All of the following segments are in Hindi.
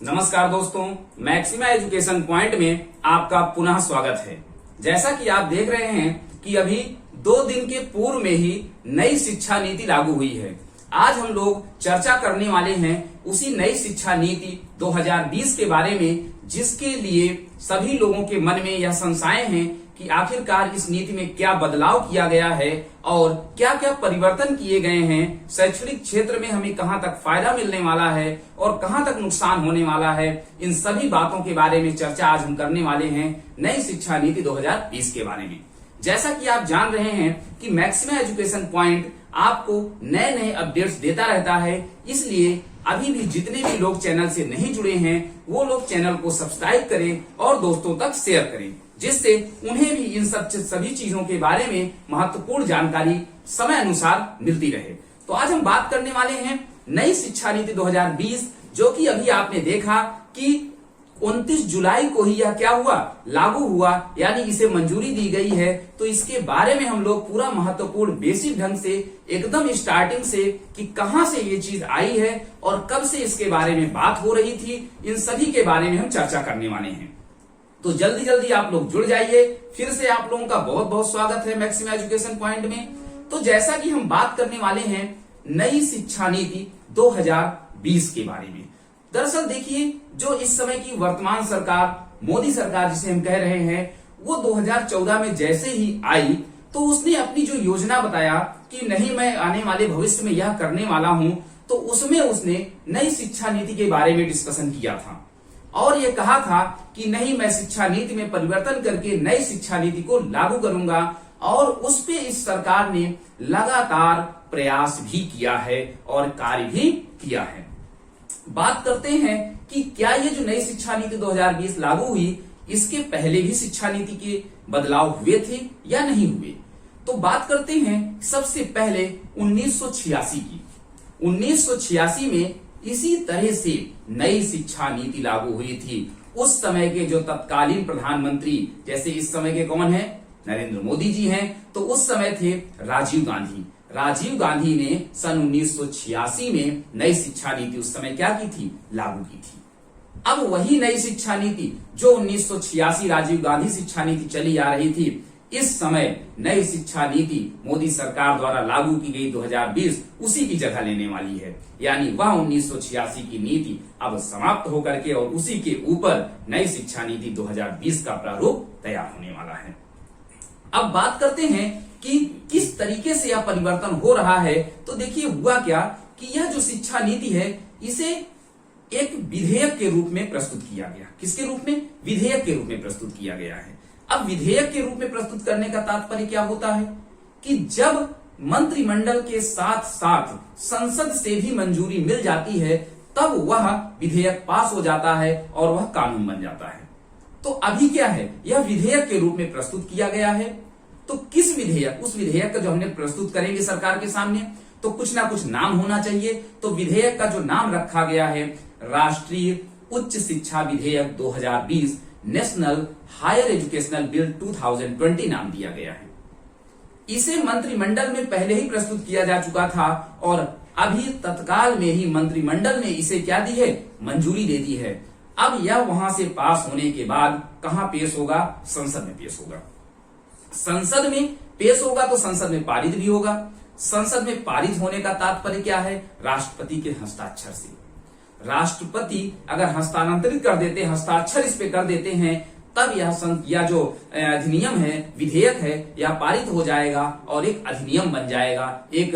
नमस्कार दोस्तों, मैक्सिमा एजुकेशन पॉइंट में आपका पुनः स्वागत है। जैसा कि आप देख रहे हैं कि अभी 2 दिन के पूर्व में ही नई शिक्षा नीति लागू हुई है। आज हम लोग चर्चा करने वाले हैं उसी नई शिक्षा नीति 2020 के बारे में, जिसके लिए सभी लोगों के मन में यह संशय है कि आखिरकार इस नीति में क्या बदलाव किया गया है और क्या क्या परिवर्तन किए गए हैं। शैक्षणिक क्षेत्र में हमें कहां तक फायदा मिलने वाला है और कहां तक नुकसान होने वाला है, इन सभी बातों के बारे में चर्चा आज हम करने वाले हैं नई शिक्षा नीति 2020 के बारे में। जैसा कि आप जान रहे हैं कि मैक्सिमा एजुकेशन पॉइंट आपको नए नए अपडेट्स देता रहता है, इसलिए अभी भी जितने भी लोग चैनल से नहीं जुड़े हैं वो लोग चैनल को सब्सक्राइब करें और दोस्तों तक शेयर करें, जिससे उन्हें भी इन सभी चीजों के बारे में महत्वपूर्ण जानकारी समय अनुसार मिलती रहे। तो आज हम बात करने वाले हैं नई शिक्षा नीति 2020, जो कि अभी आपने देखा कि 29 जुलाई को ही यह क्या हुआ, लागू हुआ, यानी इसे मंजूरी दी गई है। तो इसके बारे में हम लोग पूरा महत्वपूर्ण बेसिक ढंग से एकदम स्टार्टिंग से कि कहां से ये चीज आई है और कब से इसके बारे में बात हो रही थी, इन सभी के बारे में हम चर्चा करने वाले हैं। तो जल्दी जल्दी आप लोग जुड़ जाइए। फिर से आप लोगों का बहुत बहुत स्वागत है मैक्सिमा एजुकेशन पॉइंट में। तो जैसा कि हम बात करने वाले हैं नई शिक्षा नीति 2020 के बारे में। दरअसल देखिए, जो इस समय की वर्तमान सरकार, मोदी सरकार जिसे हम कह रहे हैं, वो 2014 में जैसे ही आई तो उसने अपनी जो योजना बताया कि नहीं मैं आने वाले भविष्य में यह करने वाला हूं, तो उसमें उसने नई शिक्षा नीति के बारे में डिस्कशन किया था और ये कहा था कि नहीं मैं शिक्षा नीति में परिवर्तन करके नई शिक्षा नीति को लागू करूंगा। और उस पे इस सरकार ने लगातार प्रयास भी किया है और कार्य भी किया है। बात करते हैं कि क्या ये जो नई शिक्षा नीति 2020 लागू हुई, इसके पहले भी शिक्षा नीति के बदलाव हुए थे या नहीं हुए। तो बात करते हैं सबसे पहले 1986 की। 1986 में इसी तरह से नई शिक्षा नीति लागू हुई थी। उस समय के जो तत्कालीन प्रधानमंत्री, जैसे इस समय के कौन है, नरेंद्र मोदी जी हैं, तो उस समय थे राजीव गांधी। राजीव गांधी ने सन 1986 में नई शिक्षा नीति उस समय क्या की थी, लागू की थी। अब वही नई शिक्षा नीति जो 1986 राजीव गांधी शिक्षा नीति चली आ रही थी, इस समय नई शिक्षा नीति मोदी सरकार द्वारा लागू की गई 2020 उसी की जगह लेने वाली है। यानी वह 1986 की नीति अब समाप्त होकर के और उसी के ऊपर नई शिक्षा नीति 2020 का प्रारूप तैयार होने वाला है। अब बात करते हैं कि किस तरीके से यह परिवर्तन हो रहा है। तो देखिए हुआ क्या कि यह जो शिक्षा नीति है, इसे एक विधेयक के रूप में प्रस्तुत किया गया। किसके रूप में? विधेयक के रूप में प्रस्तुत किया गया है। अब विधेयक के रूप में प्रस्तुत करने का तात्पर्य क्या होता है कि जब मंत्रिमंडल के साथ साथ संसद से भी मंजूरी मिल जाती है, तब वह विधेयक पास हो जाता है और वह कानून बन जाता है। तो अभी क्या है, यह विधेयक के रूप में प्रस्तुत किया गया है। तो किस विधेयक, उस विधेयक का जो हमने प्रस्तुत करेंगे सरकार के सामने, तो कुछ ना कुछ नाम होना चाहिए। तो विधेयक का जो नाम रखा गया है, राष्ट्रीय उच्च शिक्षा विधेयक 2020, नेशनल हायर एजुकेशनल बिल 2020 नाम दिया गया है। इसे मंत्रिमंडल में पहले ही प्रस्तुत किया जा चुका था और अभी तत्काल में ही मंत्रिमंडल ने इसे क्या दी है, मंजूरी दे दी है। अब यह वहां से पास होने के बाद कहां पेश होगा, संसद में पेश होगा। संसद में पेश होगा तो संसद में पारित भी होगा। संसद में पारित होने का तात्पर्य क्या है, राष्ट्रपति के हस्ताक्षर से। राष्ट्रपति अगर हस्तांतरित कर देते, हस्ताक्षर इस पे कर देते हैं, तब यह जो अधिनियम है, विधेयक है, यह पारित हो जाएगा और एक अधिनियम बन जाएगा, एक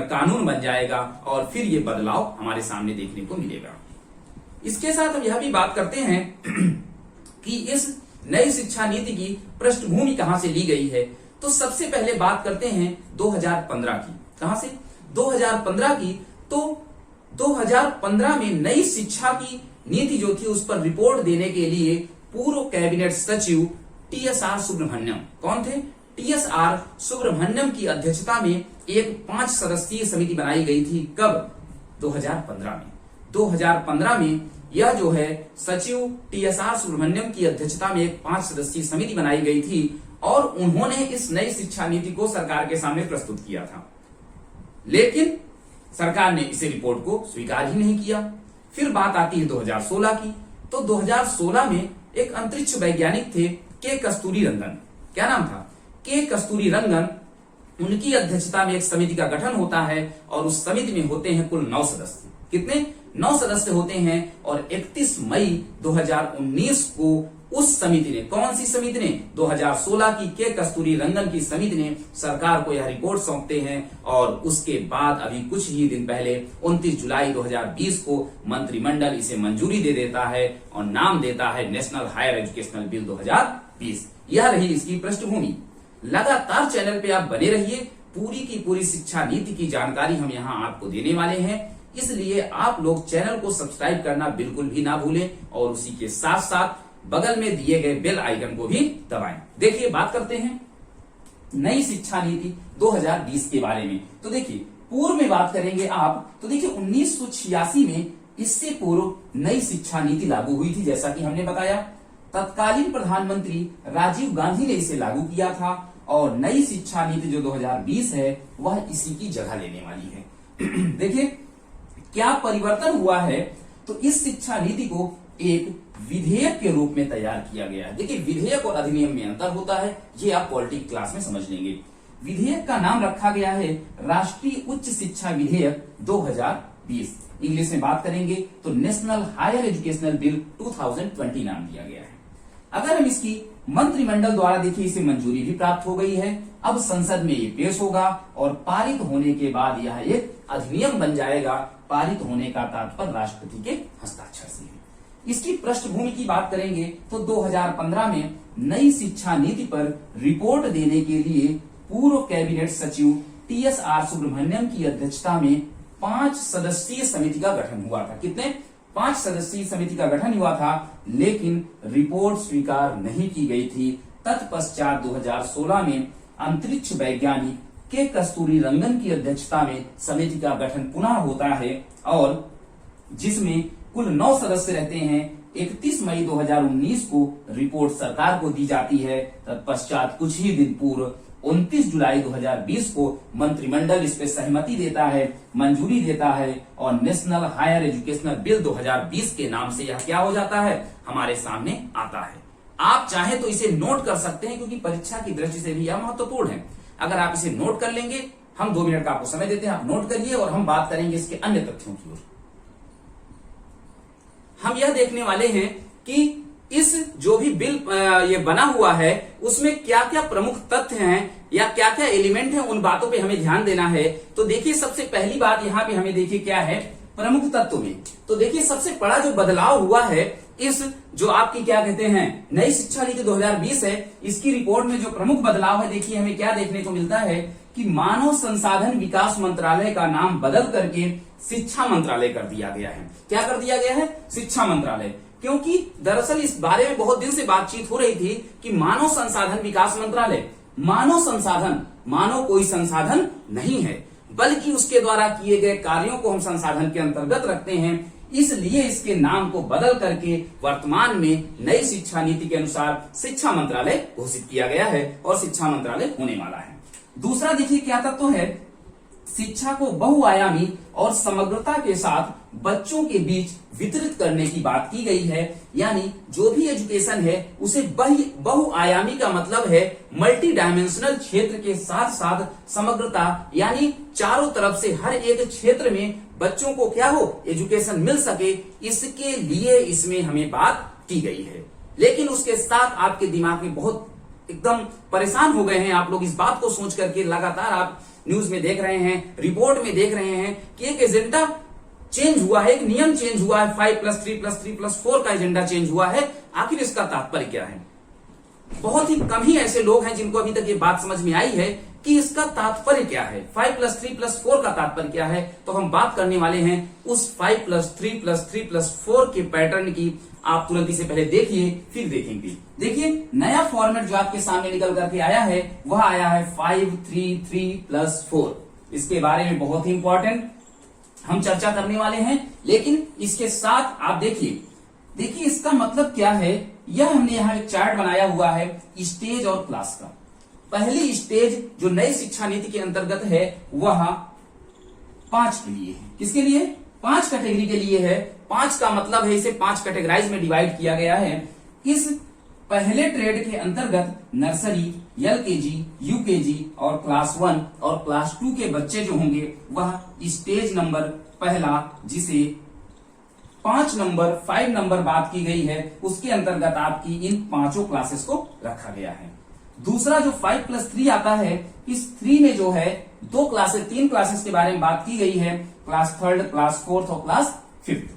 कानून बन जाएगा और फिर ये बदलाव हमारे सामने देखने को मिलेगा। इसके साथ हम यह भी बात करते हैं कि इस नई शिक्षा नीति की पृष्ठभूमि कहां से ली गई है। तो सबसे पहले बात करते हैं 2015 की। कहां से? 2015 की। तो 2015 में नई शिक्षा की नीति जो थी, उस पर रिपोर्ट देने के लिए पूर्व कैबिनेट सचिव TSR सुब्रमण्यम, कौन थे? TSR सुब्रमण्यम की अध्यक्षता में एक 5 सदस्यीय समिति बनाई गई थी। कब? 2015 में। 2015 में यह जो है सचिव TSR सुब्रमण्यम की अध्यक्षता में एक 5 सदस्यीय समिति बनाई गई थी और उन्होंने इस नई शिक्षा नीति को सरकार के सामने प्रस्तुत किया था। लेकिन सरकार ने इसे रिपोर्ट को स्वीकार ही नहीं किया। फिर बात आती है 2016 की। तो 2016 में एक अंतरिक्ष वैज्ञानिक थे के कस्तूरी रंगन। क्या नाम था? के कस्तूरी रंगन। उनकी अध्यक्षता में एक समिति का गठन होता है और उस समिति में होते हैं कुल 9 सदस्य। कितने? 9 सदस्य होते हैं। और 31 मई 2019 को उस समिति ने, कौन सी समिति ने? 2016 की के कस्तूरी रंगन की समिति ने सरकार को यह रिपोर्ट सौंपते हैं और उसके बाद अभी कुछ ही दिन पहले 29 जुलाई 2020 को मंत्रिमंडल इसे मंजूरी दे देता है और नाम देता है नेशनल हायर एजुकेशनल बिल 2020। यह रही इसकी पृष्ठभूमि। लगातार चैनल पे आप बने रहिए, पूरी की पूरी शिक्षा नीति की जानकारी हम यहाँ आपको देने वाले हैं, इसलिए आप लोग चैनल को सब्सक्राइब करना बिल्कुल भी ना भूलें और उसी के साथ साथ बगल में दिए गए बेल आइकन को भी दबाएं। देखिए, बात करते हैं नई शिक्षा नीति 2020 के बारे में। तो देखिए, पूर्व में बात करेंगे आप, तो देखिए 1986 में इससे पूर्व नई शिक्षा नीति लागू हुई थी, जैसा कि हमने बताया। तत्कालीन प्रधानमंत्री राजीव गांधी ने इसे लागू किया था और नई शिक्षा नीति जो 2020 है वह इसी की जगह लेने वाली है। देखिए क्या परिवर्तन हुआ है, तो इस शिक्षा नीति को एक विधेयक के रूप में तैयार किया गया है। देखिए, विधेयक और अधिनियम में अंतर होता है, ये आप पॉलिटिक्स क्लास में समझ लेंगे। विधेयक का नाम रखा गया है राष्ट्रीय उच्च शिक्षा विधेयक 2020। इंग्लिश में बात करेंगे तो नेशनल हायर एजुकेशनल बिल 2020 नाम दिया गया है। अगर हम इसकी मंत्रिमंडल द्वारा देखिए इसे मंजूरी भी प्राप्त हो गई है। अब संसद में ये पेश होगा और पारित होने के बाद यह एक अधिनियम बन जाएगा। पारित होने का तात्पर्य राष्ट्रपति के हस्ताक्षर से है। इसकी पृष्ठभूमि की बात करेंगे तो 2015 में नई शिक्षा नीति पर रिपोर्ट देने के लिए पूर्व कैबिनेट सचिव TSR सुब्रमण्यम की अध्यक्षता में 5 सदस्यीय समिति का गठन हुआ था। कितने? 5 सदस्यीय समिति का गठन हुआ था, लेकिन रिपोर्ट स्वीकार नहीं की गई थी। तत्पश्चात 2016 में अंतरिक्ष वैज्ञानिक के कस्तूरी रंगन की अध्यक्षता में समिति का गठन पुनः होता है और जिसमें कुल 9 सदस्य रहते हैं। 31 मई 2019 को रिपोर्ट सरकार को दी जाती है। तत्पश्चात कुछ ही दिन पूर्व 29 जुलाई 2020 को मंत्रिमंडल इस पे सहमति देता है, मंजूरी देता है और नेशनल हायर एजुकेशनल बिल 2020 के नाम से यह क्या हो जाता है, हमारे सामने आता है। आप चाहे तो इसे नोट कर सकते हैं क्योंकि परीक्षा की दृष्टि से भी यह महत्वपूर्ण है। अगर आप इसे नोट कर लेंगे, हम 2 मिनट का आपको समय देते हैं, आप नोट करिए और हम बात करेंगे इसके अन्य तथ्यों की ओर। हम यह देखने वाले हैं कि इस जो भी बिल ये बना हुआ है उसमें क्या क्या प्रमुख तथ्य हैं या क्या क्या एलिमेंट हैं, उन बातों पे हमें ध्यान देना है। तो देखिए, सबसे पहली बात यहाँ पे हमें देखिए क्या है प्रमुख तत्व में। तो देखिए, सबसे बड़ा जो बदलाव हुआ है इस जो आपकी क्या कहते हैं नई शिक्षा नीति 2020 है, इसकी रिपोर्ट में जो प्रमुख बदलाव है, देखिए हमें क्या देखने को मिलता है कि मानव संसाधन विकास मंत्रालय का नाम बदल करके शिक्षा मंत्रालय कर दिया गया है। क्या कर दिया गया है? शिक्षा मंत्रालय। क्योंकि दरअसल इस बारे में बहुत दिन से बातचीत हो रही थी कि मानव संसाधन विकास मंत्रालय, मानव संसाधन, मानव कोई संसाधन नहीं है बल्कि उसके द्वारा किए गए कार्यों को हम संसाधन के अंतर्गत रखते हैं, इसलिए इसके नाम को बदल करके वर्तमान में नई शिक्षा नीति के अनुसार शिक्षा मंत्रालय घोषित किया गया है और शिक्षा मंत्रालय होने वाला है। दूसरा देखिए क्या तत्व है, शिक्षा को बहुआयामी और समग्रता के साथ बच्चों के बीच वितरित करने की बात की गई है। यानी जो भी एजुकेशन है उसे बहुआयामी का मतलब है मल्टी डायमेंशनल क्षेत्र के साथ साथ समग्रता, यानी चारों तरफ से हर एक क्षेत्र में बच्चों को क्या हो, एजुकेशन मिल सके, इसके लिए इसमें हमें बात की गई है। लेकिन उसके साथ आपके दिमाग में बहुत एकदम परेशान हो गए हैं आप लोग इस बात को सोच करके, लगातार आप न्यूज में देख रहे हैं, रिपोर्ट में देख रहे हैं कि एक एजेंडा चेंज हुआ है, एक नियम चेंज हुआ है, 5+3+3+4 का एजेंडा चेंज हुआ है। आखिर इसका तात्पर्य क्या है? बहुत ही कम ही ऐसे लोग हैं जिनको अभी तक ये बात समझ में आई है कि इसका तात्पर्य क्या है, 5+3+4 का तात्पर्य क्या है। तो हम बात करने वाले हैं उस 5+3+3+4 के पैटर्न की। आप तुरंत इसे पहले देखिए फिर देखेंगे। देखिए, नया फॉर्मेट जो आपके सामने निकल करके आया है वह आया है 5-3-3+4। इसके बारे में बहुत ही इंपॉर्टेंट हम चर्चा करने वाले हैं, लेकिन इसके साथ आप देखिए इसका मतलब क्या है। यह हमने यहाँ एक चार्ट बनाया हुआ है स्टेज और क्लास का। पहली स्टेज जो नई शिक्षा नीति के अंतर्गत है वह 5 के लिए है। किसके लिए? 5 कैटेगरी के लिए है। 5 का मतलब है इसे 5 कैटेगराइज में डिवाइड किया गया है। इस पहले ट्रेड के अंतर्गत नर्सरी, एलकेजी, यूकेजी और क्लास 1 और क्लास 2 के बच्चे जो होंगे वह स्टेज नंबर पहला, जिसे 5 नंबर बात की गई है, उसके अंतर्गत आपकी इन 5 क्लासेस को रखा गया है। दूसरा जो 5+3 आता है, इस 3 में जो है 3 क्लासेस के बारे में बात की गई है, क्लास 3, क्लास 4 और क्लास 5।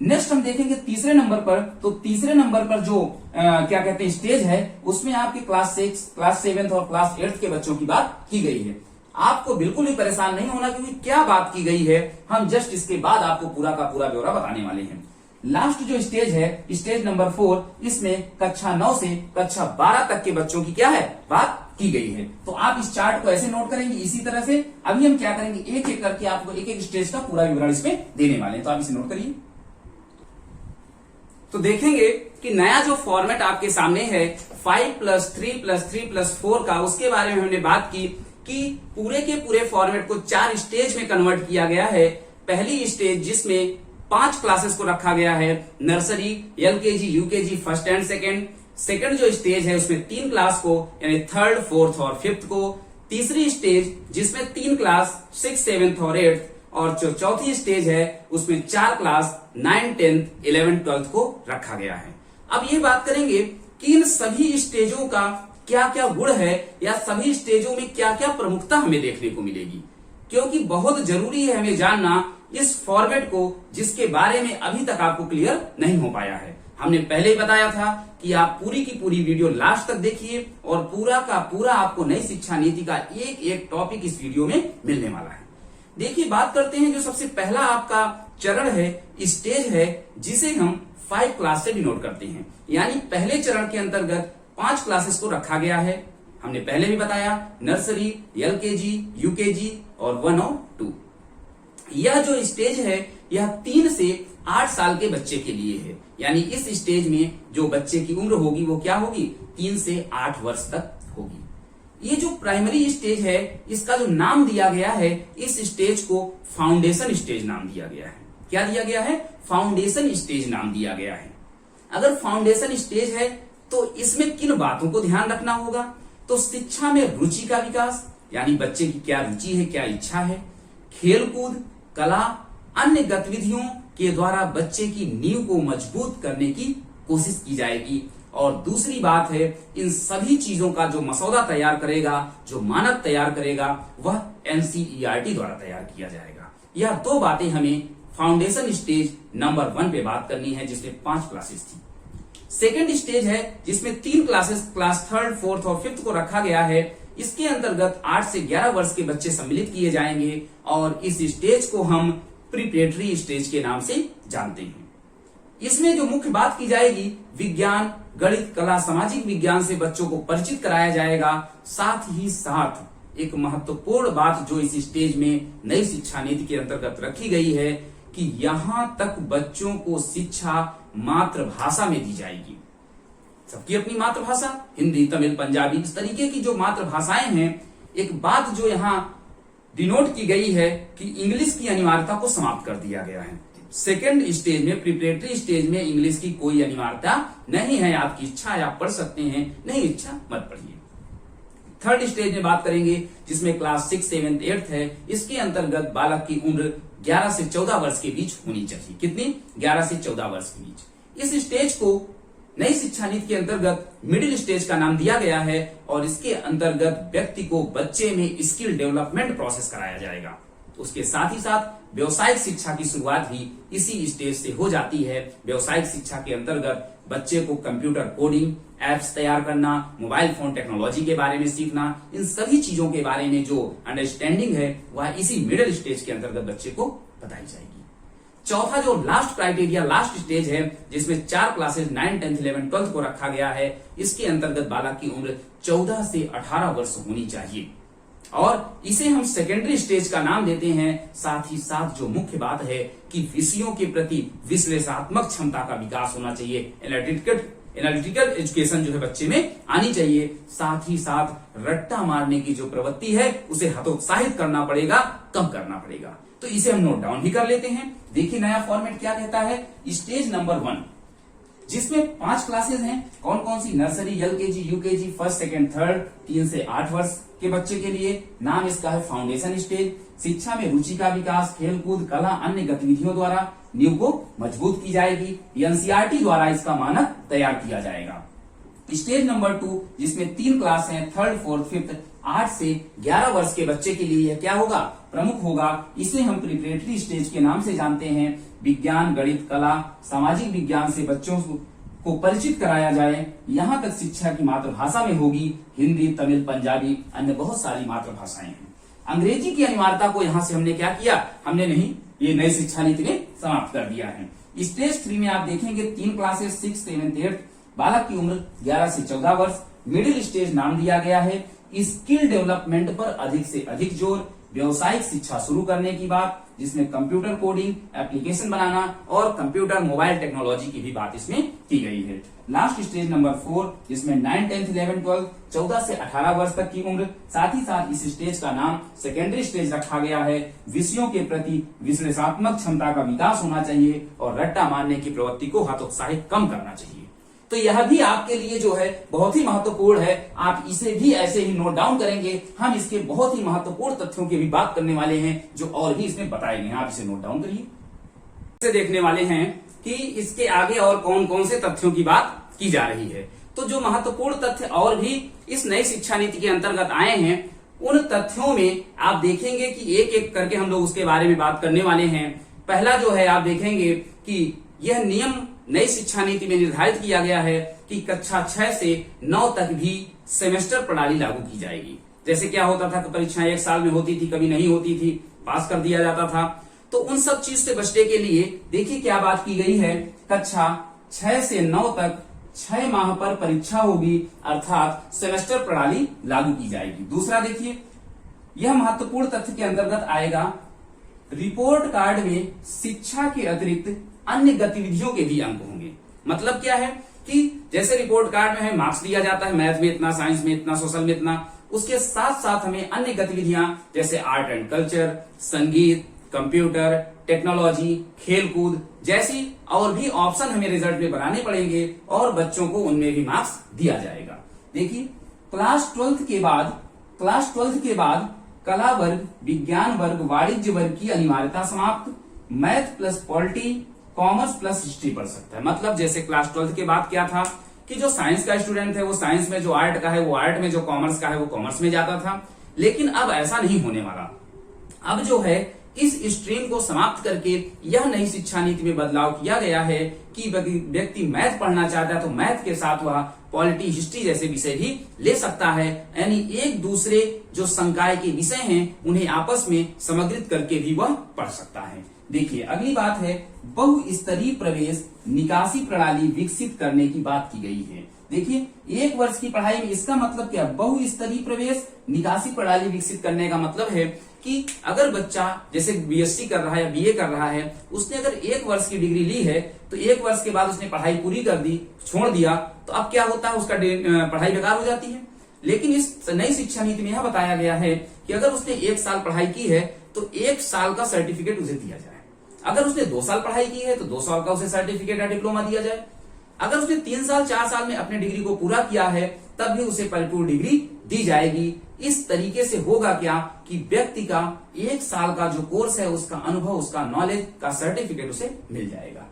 नेक्स्ट हम देखेंगे तीसरे नंबर पर। तो तीसरे नंबर पर जो क्या कहते हैं स्टेज है, उसमें आपके क्लास 6, क्लास 7 और क्लास 8 के बच्चों की बात की गई है। आपको बिल्कुल भी परेशान नहीं होना क्योंकि क्या बात की गई है, हम जस्ट इसके बाद आपको पूरा का पूरा ब्यौरा बताने वाले हैं। लास्ट जो स्टेज है, स्टेज नंबर 4, इसमें कक्षा 9 से कक्षा 12 तक के बच्चों की क्या है बात की गई है। तो आप इस चार्ट को ऐसे नोट करेंगे इसी तरह से। अभी हम क्या करेंगे, एक एक करके आपको एक एक स्टेज का पूरा विवरण इसमें देने वाले हैं, तो आप इसे नोट करिए। तो देखेंगे कि नया जो फॉर्मेट आपके सामने है 5+3+3+4 का, उसके बारे में हमने बात की कि पूरे के पूरे फॉर्मेट को 4 स्टेज में कन्वर्ट किया गया है। पहली स्टेज जिसमें 5 क्लासेस को रखा गया है, nursery, LKG, UKG, first and second. Second जो स्टेज है उसमें 3 क्लास को, यानी 3rd, 4th और 5th को। तीसरी स्टेज जिसमें 3 क्लास 6, 7th और 8th, और जो चौथी स्टेज है उसमें 4 क्लास 9, 10th, 11th, 12th को रखा गया है। अब ये बात करेंगे कि इन सभी स्टेजों का क्या क्या गुण है, या सभी स्टेजों में क्या क्या प्रमुखता हमें देखने को मिलेगी, क्योंकि बहुत जरूरी है हमें जानना इस फॉर्मेट को, जिसके बारे में अभी तक आपको क्लियर नहीं हो पाया है। हमने पहले ही बताया था कि आप पूरी की पूरी वीडियो लास्ट तक देखिए और पूरा का पूरा आपको नई शिक्षा नीति का एक एक टॉपिक इस वीडियो में मिलने वाला है। देखिए, बात करते हैं जो सबसे पहला आपका चरण है, स्टेज है, जिसे हम 5 क्लास से डिनोट करते हैं। यानी पहले चरण के अंतर्गत 5 क्लासेस को रखा गया है। हमने पहले भी बताया, नर्सरी, एलकेजी, यूकेजी और 1 और 2। यह जो स्टेज है यह 3 से 8 साल के बच्चे के लिए है। यानी इस स्टेज में जो बच्चे की उम्र होगी वो क्या होगी, 3 से 8 वर्ष तक होगी। ये जो प्राइमरी स्टेज है, इसका जो नाम दिया गया है, इस स्टेज को फाउंडेशन स्टेज नाम दिया गया है। क्या दिया गया है, फाउंडेशन स्टेज नाम दिया गया है। अगर फाउंडेशन स्टेज है तो इसमें किन बातों को ध्यान रखना होगा, तो शिक्षा में रुचि का विकास, यानी बच्चे की क्या रुचि है, क्या इच्छा है, खेलकूद, कला, अन्य गतिविधियों के द्वारा बच्चे की नींव को मजबूत करने की कोशिश की जाएगी। और दूसरी बात है, इन सभी चीजों का जो मसौदा तैयार करेगा, जो मानक तैयार करेगा, वह एनसीईआरटी द्वारा तैयार किया जाएगा। यह 2 बातें हमें फाउंडेशन स्टेज नंबर 1 पे बात करनी है, जिसमें 5 क्लासेस थी। सेकेंड स्टेज है जिसमें 3 क्लासेस, क्लास 3rd, 4th और 5th को रखा गया है। इसके अंतर्गत 8 से 11 वर्ष के बच्चे सम्मिलित किए जाएंगे और इस स्टेज को हम प्रीपरेटरी स्टेज के नाम से जानते हैं। इसमें जो मुख्य बात की जाएगी, विज्ञान, गणित, कला, सामाजिक विज्ञान से बच्चों को परिचित कराया जाएगा। साथ ही साथ एक महत्वपूर्ण बात जो इस स्टेज में नई शिक्षा नीति के अंतर्गत रखी गई है कि यहां तक बच्चों को शिक्षा मातृभाषा में दी जाएगी। सबकी अपनी मातृभाषा, हिंदी, तमिल, पंजाबी, इस तरीके की जो मातृभाषाएं हैं। एक बात जो यहाँ डिनोट की गई है कि इंग्लिश की अनिवार्यता को समाप्त कर दिया गया है। सेकेंड स्टेज में, प्रिपरेटरी स्टेज में इंग्लिश की कोई अनिवार्यता नहीं है। आपकी इच्छा है आप पढ़ सकते हैं, नहीं इच्छा मत पढ़िए। थर्ड स्टेज में बात करेंगे जिसमें क्लास 6, 7, 8 है। इसके अंतर्गत बालक की उम्र 11 से 14 वर्ष के बीच होनी चाहिए। कितनी? 11 से 14 वर्ष के बीच। इस स्टेज को नई शिक्षा नीति के अंतर्गत मिडिल स्टेज का नाम दिया गया है और इसके अंतर्गत व्यक्ति को बच्चे में स्किल डेवलपमेंट प्रोसेस कराया जाएगा। उसके साथ ही साथ व्यवसायिक शिक्षा की शुरुआत भी इसी स्टेज से हो जाती है। व्यवसायिक शिक्षा के अंतर्गत बच्चे को कंप्यूटर कोडिंग, एप्स तैयार करना, मोबाइल फोन टेक्नोलॉजी के बारे में सीखना, इन सभी चीजों के बारे में जो अंडरस्टैंडिंग है वह इसी मिडिल स्टेज के अंतर्गत बच्चे को बताई जाएगी। चौथा जो लास्ट क्राइटेरिया, लास्ट स्टेज है जिसमें 4 क्लासेस 9, 10, 11, 12 को रखा गया है। इसके अंतर्गत बालक की उम्र 14 से 18 वर्ष होनी चाहिए और इसे हम सेकेंडरी स्टेज का नाम देते हैं। साथ ही साथ जो मुख्य बात है कि विषयों के प्रति विश्लेषणात्मक क्षमता का विकास होना चाहिए। एनालिटिकल एजुकेशन जो है बच्चे में आनी चाहिए। साथ ही साथ रट्टा मारने की जो प्रवृत्ति है उसे हतोत्साहित करना पड़ेगा, कम करना पड़ेगा। तो तो इसे हम नोट डाउन भी कर लेते हैं। देखिए नया फॉर्मेट क्या कहता है, स्टेज नंबर 1, जिसमें 5 क्लासेस हैं। कौन कौन सी, nursery, LKG, UKG, first, second, third, 3 से 8 वर्ष के बच्चे के लिए। नाम इसका है फाउंडेशन स्टेज। शिक्षा में रुचि का विकास, खेलकूद, कला, अन्य गतिविधियों द्वारा नींव को मजबूत की जाएगी। एनसीईआरटी द्वारा इसका मानक तैयार किया जाएगा। स्टेज नंबर 2, जिसमें 3 क्लास हैं, थर्ड, फोर्थ, फिफ्थ, 8 से 11 वर्ष के बच्चे के लिए यह क्या होगा, प्रमुख होगा। इसे हम प्रिपरेटरी स्टेज के नाम से जानते हैं। विज्ञान, गणित, कला, सामाजिक विज्ञान से बच्चों को परिचित कराया जाए। यहाँ तक शिक्षा की मातृभाषा में होगी हिंदी, तमिल, पंजाबी, अन्य बहुत सारी मातृभाषाएं हैं। अंग्रेजी की अनिवार्यता को यहाँ से हमने क्या किया, हमने नहीं, ये नई शिक्षा नीति में समाप्त कर दिया है। स्टेज 3 में आप देखेंगे 3 क्लासेस, 6, 7, 8, बालक की उम्र 11 से 14 वर्ष। मिडिल स्टेज नाम दिया गया है। स्किल डेवलपमेंट पर अधिक से अधिक जोर, व्यवसायिक शिक्षा शुरू करने की बात, जिसमें कंप्यूटर कोडिंग, एप्लीकेशन बनाना और कंप्यूटर मोबाइल टेक्नोलॉजी की भी बात इसमें की गई है। लास्ट स्टेज नंबर 4, जिसमें 9, 10, 11, 12, 14 से 18 वर्ष तक की उम्र। साथ ही साथ इस स्टेज का नाम सेकेंडरी स्टेज रखा गया है। विषयों के प्रति विश्लेषणात्मक क्षमता का विकास होना चाहिए और रट्टा मारने की प्रवृत्ति को हतोत्साहित कम करना चाहिए। तो यह भी आपके लिए जो है बहुत ही महत्वपूर्ण है। आप इसे भी ऐसे ही नोट डाउन करेंगे। हम इसके बहुत ही महत्वपूर्ण तथ्यों की भी बात करने वाले हैं जो और भी इसमें बताए गए हैं। आप इसे नोट डाउन करिए। इसे देखने वाले हैं कि इसके आगे और कौन कौन से तथ्यों की बात की जा रही है। तो जो महत्वपूर्ण तथ्य और भी इस नई शिक्षा नीति के अंतर्गत आए हैं, उन तथ्यों में आप देखेंगे कि एक एक करके हम लोग उसके बारे में बात करने वाले हैं। पहला जो है आप देखेंगे कि यह नियम नई शिक्षा नीति में निर्धारित किया गया है कि कक्षा 6 से 9 तक भी सेमेस्टर प्रणाली लागू की जाएगी। जैसे क्या होता था कि परीक्षाएं 1 साल में होती थी, कभी नहीं होती थी, पास कर दिया जाता था। तो उन सब चीज से बचने के लिए देखिए क्या बात की गई है, कक्षा 6 से 9 तक 6 माह पर परीक्षा होगी, अर्थात सेमेस्टर प्रणाली लागू की जाएगी। दूसरा देखिए, यह महत्वपूर्ण तथ्य के अंतर्गत आएगा, रिपोर्ट कार्ड में शिक्षा के अतिरिक्त अन्य गतिविधियों के भी अंक होंगे। मतलब क्या है कि जैसे रिपोर्ट कार्ड में है मार्क्स दिया जाता है, मैथ में इतना, साइंस में इतना, सोशल में इतना, उसके साथ साथ हमें अन्य गतिविधियां जैसे आर्ट एंड कल्चर, संगीत, कंप्यूटर, टेक्नोलॉजी, खेलकूद जैसी और भी ऑप्शन हमें रिजल्ट में बनाने पड़ेंगे और बच्चों को उनमें भी मार्क्स दिया जाएगा। देखिए क्लास 12 के बाद कला वर्ग, विज्ञान वर्ग, वाणिज्य वर्ग की अनिवार्यता समाप्त। Math plus polity, commerce plus history पढ़ सकता है। मतलब जैसे क्लास 12 के बाद क्या था कि जो साइंस का स्टूडेंट है वो साइंस में, जो आर्ट का है वो आर्ट में, जो कॉमर्स का है वो कॉमर्स में जाता था। लेकिन अब ऐसा नहीं होने वाला। अब जो है इस स्ट्रीम को समाप्त करके यह नई शिक्षा नीति में बदलाव किया गया है कि व्यक्ति मैथ पढ़ना चाहता है तो मैथ के साथ वह पॉलिटी, हिस्ट्री जैसे विषय भी ले सकता है। यानी एक दूसरे जो संकाय के विषय हैं उन्हें आपस में समग्रित करके भी वह पढ़ सकता है। देखिए अगली बात है, बहुस्तरीय प्रवेश निकासी प्रणाली विकसित करने की बात की गई है। देखिए 1 वर्ष की पढ़ाई में इसका मतलब क्या, बहुस्तरीय प्रवेश निकासी प्रणाली विकसित करने का मतलब है कि अगर बच्चा जैसे बीएससी कर रहा है या बीए कर रहा है, उसने अगर 1 वर्ष की डिग्री ली है तो 1 वर्ष के बाद उसने पढ़ाई पूरी कर दी, छोड़ दिया, तो अब क्या होता है, उसका पढ़ाई बेकार हो जाती है। लेकिन इस नई शिक्षा नीति में यह बताया गया है कि अगर उसने 1 साल पढ़ाई की है तो 1 साल का सर्टिफिकेट उसे दिया जाए। अगर उसने 2 साल पढ़ाई की है तो 2 साल का उसे सर्टिफिकेट या डिप्लोमा दिया जाए। अगर उसने 3 साल 4 साल में अपने डिग्री को पूरा किया है तब भी उसे परिपूर्ण डिग्री दी जाएगी। इस तरीके से होगा क्या कि व्यक्ति का 1 साल का जो कोर्स है उसका अनुभव, उसका नॉलेज का सर्टिफिकेट उसे मिल जाएगा।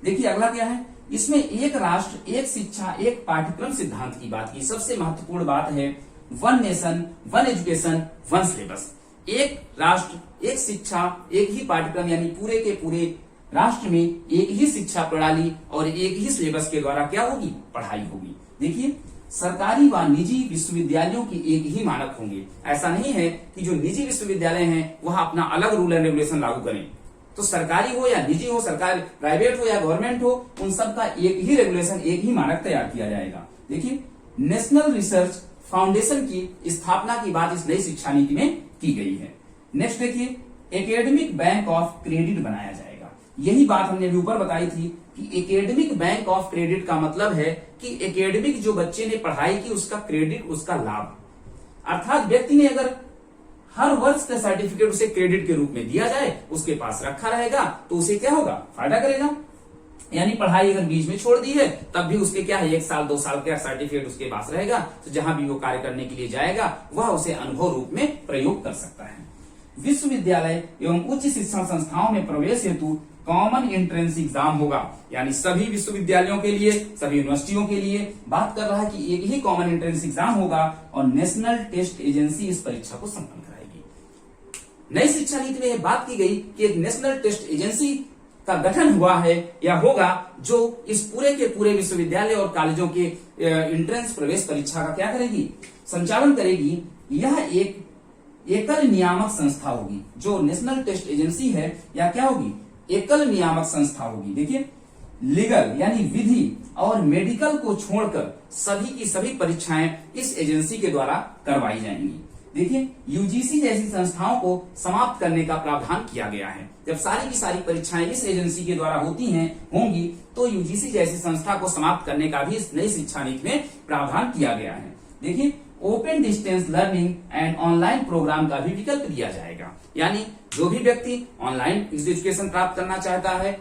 देखिए अगला क्या है, इसमें एक राष्ट्र एक शिक्षा एक पाठ्यक्रम सिद्धांत की बात की। सबसे महत्वपूर्ण बात है one nation one education one syllabus. एक राष्ट्र एक शिक्षा एक ही पाठ्यक्रम, यानी पूरे के पूरे राष्ट्र में एक ही शिक्षा प्रणाली और एक ही सिलेबस के द्वारा क्या होगी, पढ़ाई होगी। देखिए सरकारी व निजी विश्वविद्यालयों के एक ही मानक होंगे। ऐसा नहीं है कि जो निजी विश्वविद्यालय हैं वह अपना अलग रूल एंड रेगुलेशन लागू करें। तो सरकारी हो या निजी हो, सरकार प्राइवेट हो या गवर्नमेंट हो, उन सब का एक ही रेगुलेशन, एक ही मानक तैयार किया जाएगा। देखिए नेशनल रिसर्च फाउंडेशन की स्थापना की बात इस नई शिक्षा नीति में की गई है। नेक्स्ट देखिए एकेडमिक बैंक ऑफ क्रेडिट बनाया जाएगा। यही बात हमने अभी ऊपर बताई थी कि एकेडमिक बैंक ऑफ क्रेडिट का मतलब है कि एकेडमिक जो बच्चे ने पढ़ाई की उसका क्रेडिट, उसका लाभ, अर्थात व्यक्ति ने अगर हर वर्ष का सर्टिफिकेट उसे क्रेडिट के रूप में दिया जाए, उसके पास रखा रहेगा तो उसे क्या होगा, फायदा करेगा। यानी पढ़ाई अगर बीच में छोड़ दी है तब भी उसके क्या है 1 साल 2 साल का सर्टिफिकेट उसके पास रहेगा, तो जहां भी वो कार्य करने के लिए जाएगा वह उसे अनुभव रूप में प्रयोग कर सकता है। विश्वविद्यालय एवं उच्च शिक्षण संस्थाओं में प्रवेश हेतु कॉमन एंट्रेंस एग्जाम होगा। यानी सभी विश्वविद्यालयों के लिए, सभी यूनिवर्सिटियों के लिए बात कर रहा है कि एक ही कॉमन एंट्रेंस एग्जाम होगा और नेशनल टेस्ट एजेंसी इस परीक्षा को संपन्न कराएगी। नई शिक्षा नीति में यह बात की गई कि एक नेशनल टेस्ट एजेंसी का गठन हुआ है या होगा जो इस पूरे के पूरे विश्वविद्यालय और कॉलेजों के एंट्रेंस प्रवेश परीक्षा का क्या करेगी, संचालन करेगी। यह एक एकल नियामक संस्था होगी। जो नेशनल टेस्ट एजेंसी है या क्या होगी, एकल नियामक संस्था होगी। देखिए लीगल यानी विधि और मेडिकल को छोड़कर सभी की सभी परीक्षाएं इस एजेंसी के द्वारा करवाई जाएंगी। देखिए यूजीसी जैसी संस्थाओं को समाप्त करने का प्रावधान किया गया है। जब सारी की सारी परीक्षाएं इस एजेंसी के द्वारा होंगी तो यूजीसी जैसी संस्था को समाप्त करने का भी इस नई शिक्षा नीति में प्रावधान किया गया है। देखिए open distance learning and online program का भी विकल्प दिया जाएगा। यानी जो भी व्यक्ति ऑनलाइन एजुकेशन प्राप्त करना चाहता है,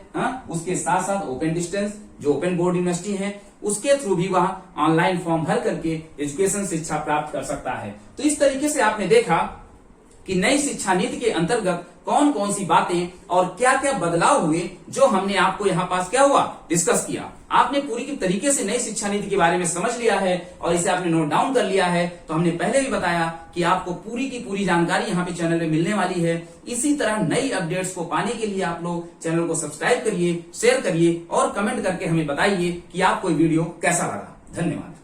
उसके साथ साथ ओपन डिस्टेंस जो ओपन बोर्ड यूनिवर्सिटी है उसके थ्रू भी वह ऑनलाइन फॉर्म भर करके एजुकेशन शिक्षा प्राप्त कर सकता है। तो इस तरीके से आपने देखा कि नई शिक्षा नीति के अंतर्गत कौन कौन सी बातें और क्या क्या बदलाव हुए जो हमने आपको यहाँ पास क्या हुआ डिस्कस किया। आपने पूरी की तरीके से नई शिक्षा नीति के बारे में समझ लिया है और इसे आपने नोट डाउन कर लिया है। तो हमने पहले भी बताया कि आपको पूरी की पूरी जानकारी यहाँ पे चैनल में मिलने वाली है। इसी तरह नई अपडेट्स को पाने के लिए आप लोग चैनल को सब्सक्राइब करिए, शेयर करिए और कमेंट करके हमें बताइए कि आपको वीडियो कैसा लगा। धन्यवाद।